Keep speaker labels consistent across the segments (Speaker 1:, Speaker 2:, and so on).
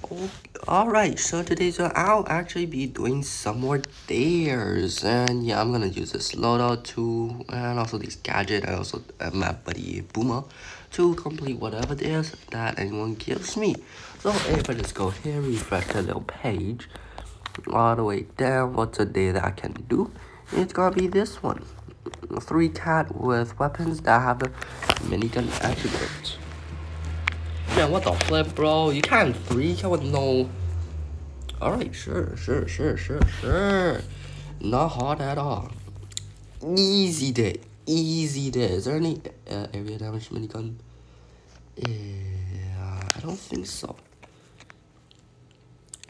Speaker 1: Oh, alright, so today I'll actually be doing some more dares, and yeah, I'm gonna use this loadout tool and also this gadget and also my buddy Boomer to complete whatever it is that anyone gives me. So if I just go here, refresh the little page all the way down, what's a day that I can do? It's gonna be this one. 3 cat with weapons that have the minigun attributes. Man, what the flip, bro? You can't 3 cat with no... Alright, sure. Not hard at all. Easy day. Is there any area damage minigun? Yeah, I don't think so.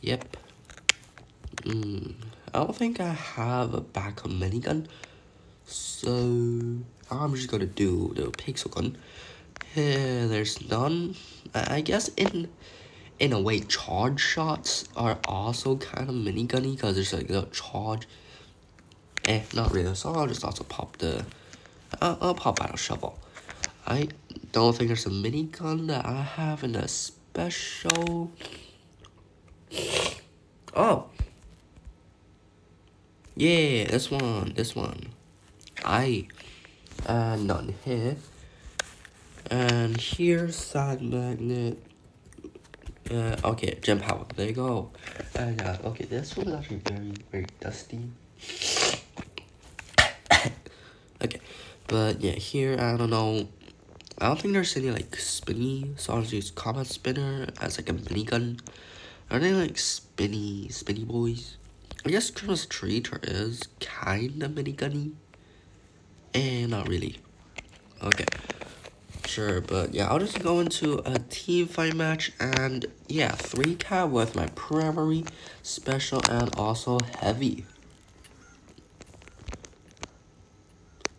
Speaker 1: Yep. I don't think I have a backup minigun. So, I'm just gonna do the pixel gun. There's none. I guess in a way, charge shots are also kind of minigunny because there's like a charge. Not really. So I'll just also pop the. I'll pop out a shovel. I don't think there's a minigun that I have in a special. Oh. Yeah, this one. None here. And here's side magnet. Okay, gem power. There you go. And okay, this one is actually very dusty. Okay, but yeah, here I don't know. I don't think there's any like spinny, so I'll just use combat spinner as like a minigun. Are they like spinny boys? I guess Christmas tree is kinda minigunny. And not really. Okay. Sure, but yeah, I'll just go into a team fight match and yeah, 3 cat with my primary, special, and also heavy.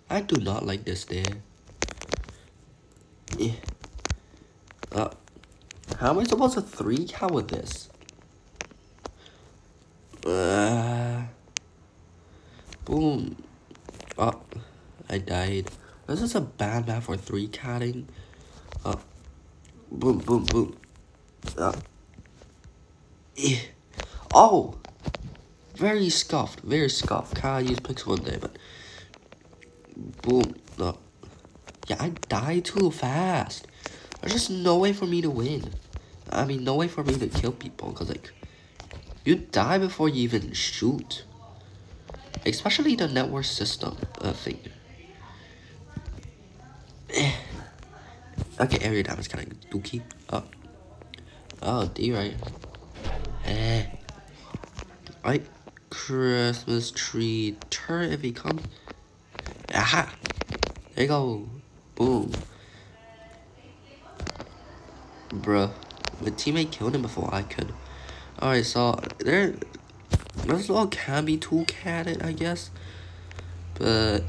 Speaker 1: I do not like this there. Yeah. How am I supposed to 3 cat with this? Boom. Oh, I died. This is a bad map for 3 catting. Boom. Oh! Very scuffed. Can't use pixel one day, but... Boom. No. Yeah, I died too fast. There's just no way for me to win. I mean, no way for me to kill people, because, like... You die before you even shoot. Especially the network system thing. Okay, area damage kind of dookie. Oh, D right. Right. Christmas tree turret if he comes. Aha! There you go. Boom. Bruh. My teammate killed him before I could. Alright, so there's a little can be 2 catted, I guess. But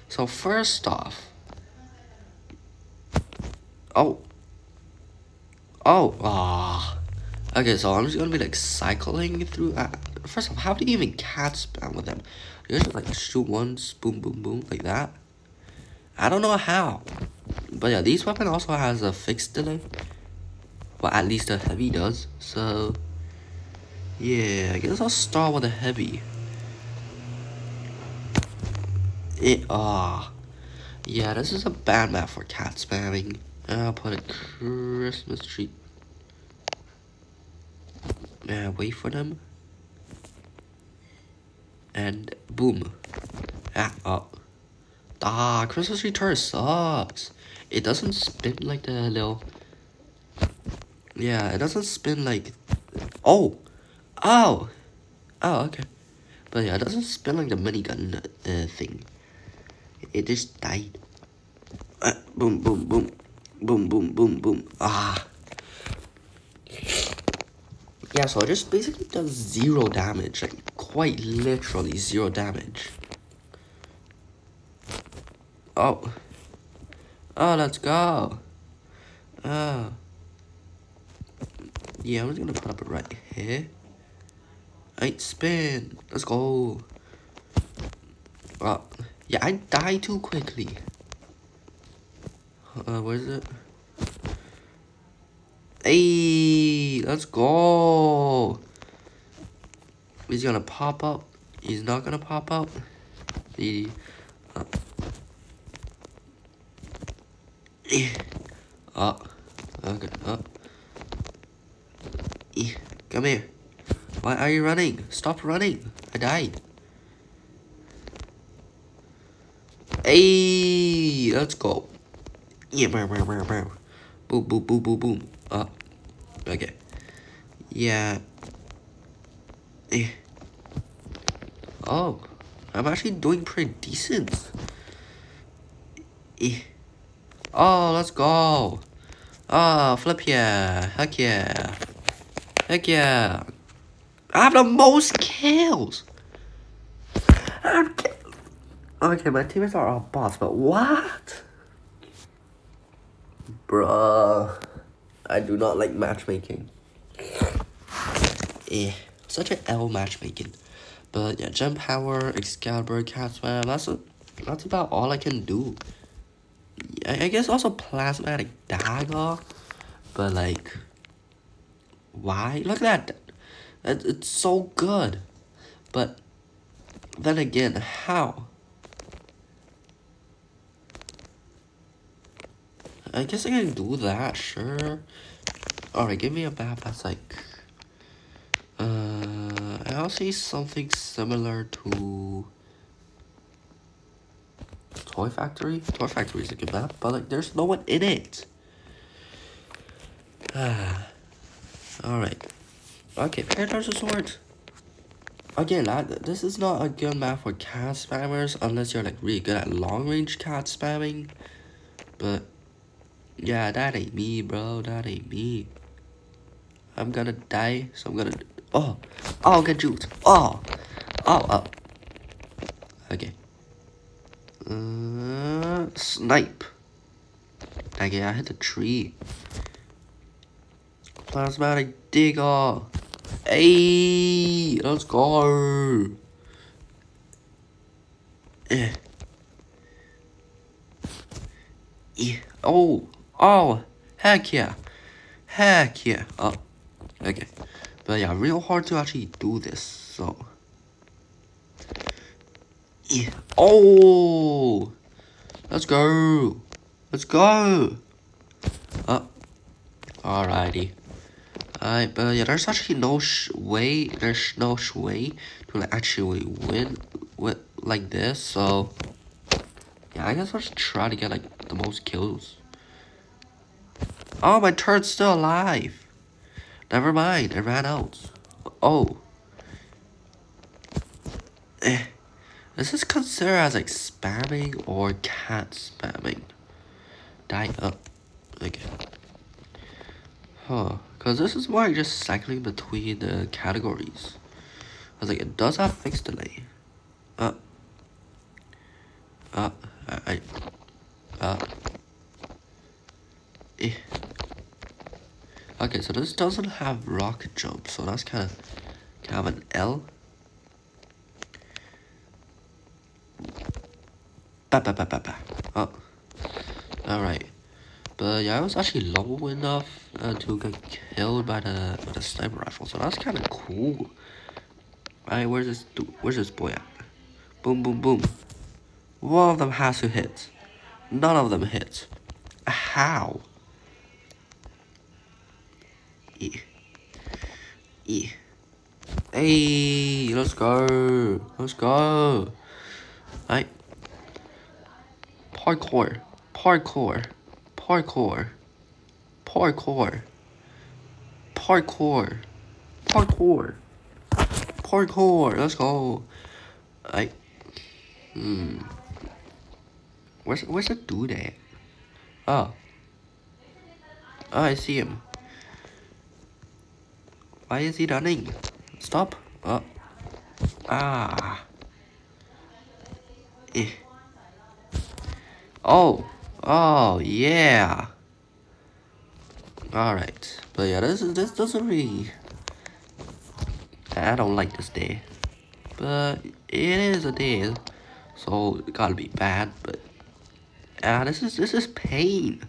Speaker 1: so first off. Okay, so I'm just gonna be like cycling through. First off, how do you even cat spam with them? You just like shoot once, boom, like that. I don't know how, but yeah, these weapon also has a fixed delay. Well, at least the heavy does. So yeah, I guess I'll start with a heavy. Yeah, this is a bad map for cat spamming. I'll put a Christmas tree. Wait for them. And boom. Christmas tree turret sucks. It doesn't spin like the little... Yeah, it doesn't spin like... Oh, okay. But yeah, it doesn't spin like the minigun thing. It just died. Boom. Yeah, so it just basically does 0 damage. Like, quite literally 0 damage. Oh, let's go. Yeah, I'm just gonna put up it right here. Spin. Let's go. Yeah, I died too quickly. Where is it? Hey, let's go. He's gonna pop up. He's not gonna pop up. He, okay, come here. Why are you running? Stop running. I died. Hey, let's go. Yeah, boom, boom, boom, boom, boom. Okay. Yeah. Oh, I'm actually doing pretty decent. Oh, let's go. Oh, flip yeah. Heck yeah. Heck yeah. I have the most kills. Okay, my teammates are all bots, but what? Bruh. I do not like matchmaking. Such an L matchmaking. But yeah, Gem Power, Excalibur, Cat Swam, that's about all I can do. I guess also Plasmatic Dagger. But like, why? Look at that. It's so good. But then again, how? I guess I can do that, sure. Alright, give me a map that's like... I'll say something similar to... Toy Factory? Toy Factory is a good map, but like, there's no one in it. Alright. Okay, Paradox Sword. Again, this is not a good map for cat spammers unless you're like really good at long range cat spamming. But yeah, that ain't me, bro. That ain't me. I'm gonna die, so I'm gonna... Oh, get juked. Oh. Okay. Snipe. Okay, I hit the tree. Plasmatic Digger. Hey, let's go. Oh, heck yeah. Heck yeah. Oh, okay. But yeah, real hard to actually do this, so. Yeah. Oh, let's go. Let's go. Alrighty. Alright, but yeah, there's actually no way to like actually win with like this, so yeah, I guess I'll just try to get like the most kills. Oh, my turret's still alive. Never mind, it ran out. Oh. Is this considered as like spamming or cat spamming? Die up. Okay. Huh. Because this is more like just cycling between the categories. I was like, it does have fixed delay. Okay, so this doesn't have rocket jump, so that's kind of an L. Oh, alright. But yeah, I was actually low enough to get killed by the sniper rifle, so that's kind of cool. Alright, where's this boy at? Boom, boom, boom. One of them has to hit. None of them hit. How? Hey, let's go. Let's go. Alright. Parkour. Parkour. Parkour. Parkour. Parkour. Parkour. Parkour. Let's go. Alright. Where's the dude at? Oh. Oh, I see him. Why is he running? Stop. Oh, yeah. Alright. But yeah, this doesn't really... I don't like this day. But it is a day. So it gotta be bad, but... this is pain.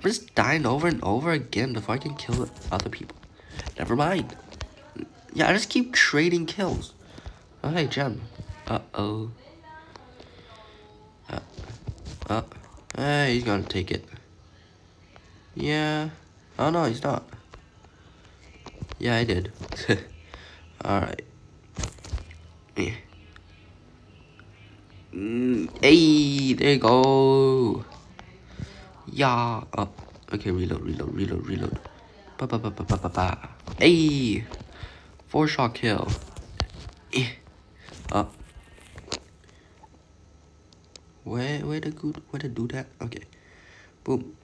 Speaker 1: I'm just dying over and over again before I can kill other people. Never mind. Yeah, I just keep trading kills. Oh, hey, gem. Uh-oh. Hey, he's gonna take it. Yeah. Oh, no, he's not. Yeah, I did. Alright. Hey, there you go. Yeah. Oh, okay, reload. Ba. Hey. 4-shot kill. Where to do that? Okay. Boom.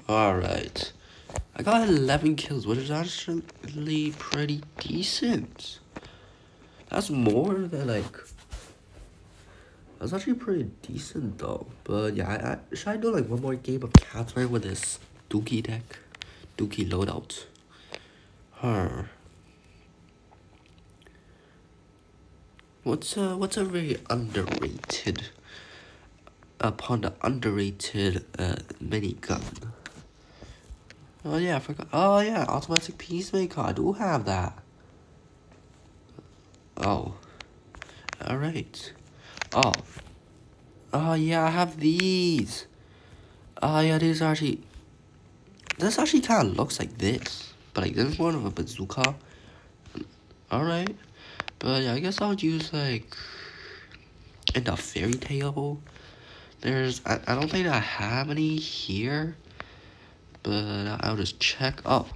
Speaker 1: Alright. I got 11 kills, which is actually pretty decent. That's more than like... That's actually pretty decent though. But yeah, should I do like one more game of Catherine with this Dookie deck? Dookie loadout. What's a very underrated upon the underrated minigun? Oh yeah, I forgot. Oh yeah, automatic peacemaker. I do have that. Oh. Alright. Oh yeah, I have these. Oh yeah, these are actually... This actually kind of looks like this. But like, this is one of a bazooka. Alright. But yeah, I guess I'll use like... In the fairy tale. I don't think I have any here. But I'll just check. Oh.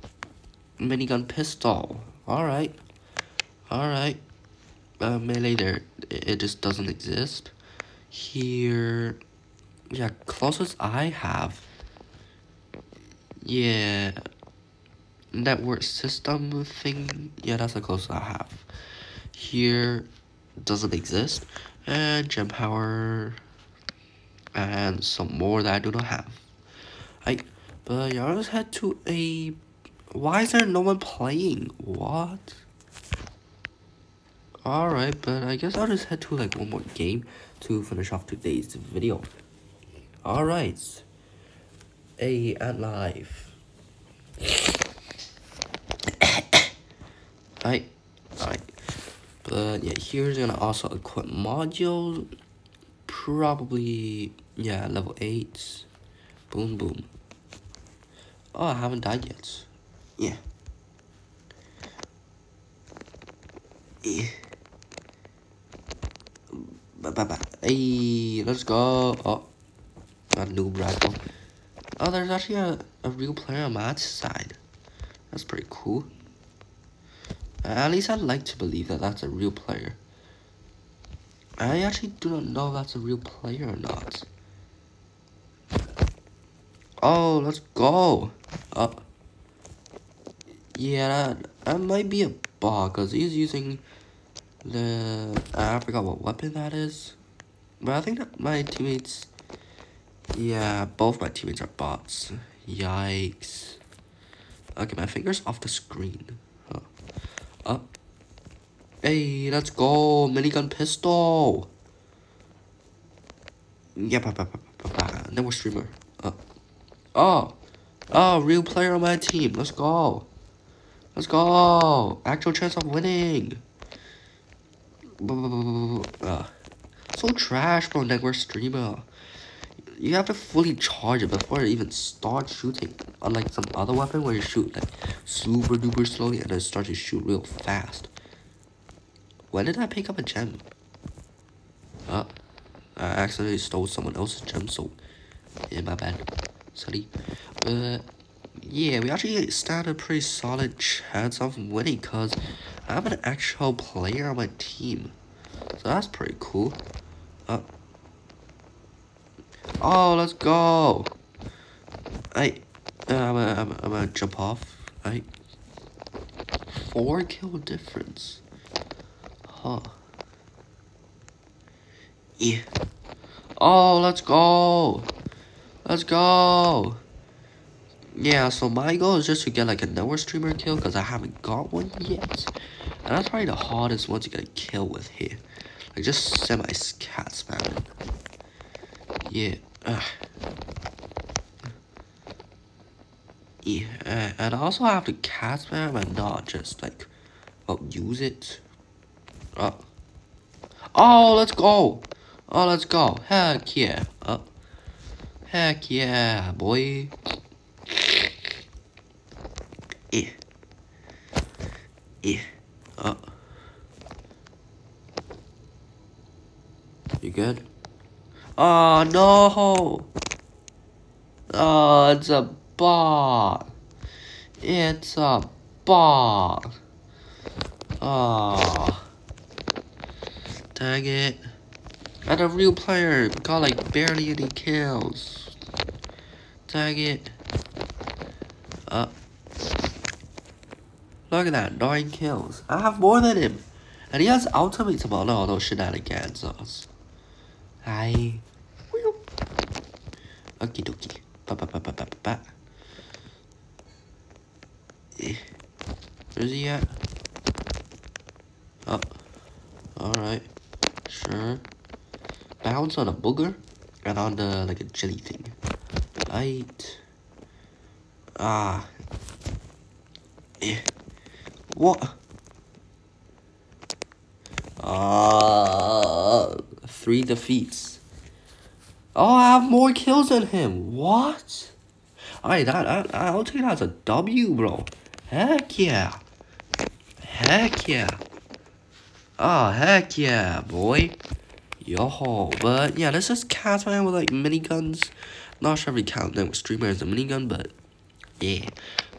Speaker 1: Minigun pistol. Alright. Melee there. It just doesn't exist. Here... Yeah, closest I have. Yeah. Network system thing. Yeah, that's the closest I have. Here doesn't exist. And gem power. And some more that I do not have. But yeah, I'll just head to a... Why is there no one playing? What? Alright, but I guess I'll just head to like one more game to finish off today's video. Alright. And live. Alright. But yeah, here's gonna also equip module. Probably, yeah, level 8. Boom. Oh, I haven't died yet. Yeah. Hey, let's go. Oh, a noob rifle. Oh, there's actually a real player on my side. That's pretty cool. At least I'd like to believe that that's a real player. I actually do not know if that's a real player or not. Oh, let's go. Yeah, that might be a bot, because he's using the... I forgot what weapon that is. But I think that my teammates... Yeah, both my teammates are bots. Yikes. Okay, my finger's off the screen. Hey, let's go. Minigun pistol. Yeah, network streamer. Oh, real player on my team. Let's go. Actual chance of winning. So trash, bro, network streamer. You have to fully charge it before it even starts shooting. Unlike some other weapon where you shoot like super duper slowly and then start to shoot real fast. When did I pick up a gem? I accidentally stole someone else's gem, so yeah, my bad. Sorry. But yeah, we actually stand a pretty solid chance of winning because I have an actual player on my team. So that's pretty cool. Oh, let's go. I'm gonna jump off. 4 kill difference. Huh. Yeah. Oh, let's go. Yeah, so my goal is just to get like a network streamer kill because I haven't got one yet. And that's probably the hardest one to get a kill with here. Like just semi-cat spamming. Yeah. Yeah, and I also have to cast spam and not just like, well, use it. Oh, let's go. Oh, let's go. Heck yeah. Heck yeah, boy. Yeah. Yeah. You good? Oh, no. Oh, it's a bot. It's a bot. Oh. Dang it. And a real player got like barely any kills. Dang it. Look at that, 9 kills. I have more than him. And he has ultimates about all those shenanigans. Hi. Okie dokie. Ba. Where's he at? Oh. Alright. Sure. Bounce on a booger. And on the, like a jelly thing. Right. Ah. What? 3 defeats. Oh, I have more kills than him. What? Alright, I'll take that as a W, bro. Heck yeah. Heck yeah. Oh, heck yeah, boy. Yo, but yeah, this is Catman with like miniguns. Not sure if we count them with streamer as a minigun, but yeah.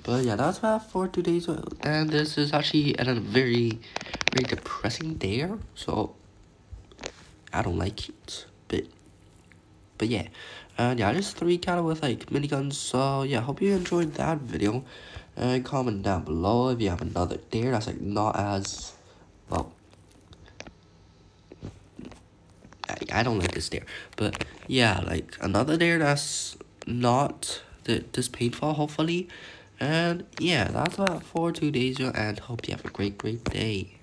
Speaker 1: But yeah, that's that for today's video. And this is actually at a very, very depressing day. So I don't like it. But yeah. And yeah, just 3 kind of with like miniguns. So yeah, hope you enjoyed that video. And comment down below if you have another dare that's like not as well. I don't like this dare, but yeah, like another dare that's not this painful, hopefully. And yeah, that's about for today's video, and hope you have a great day.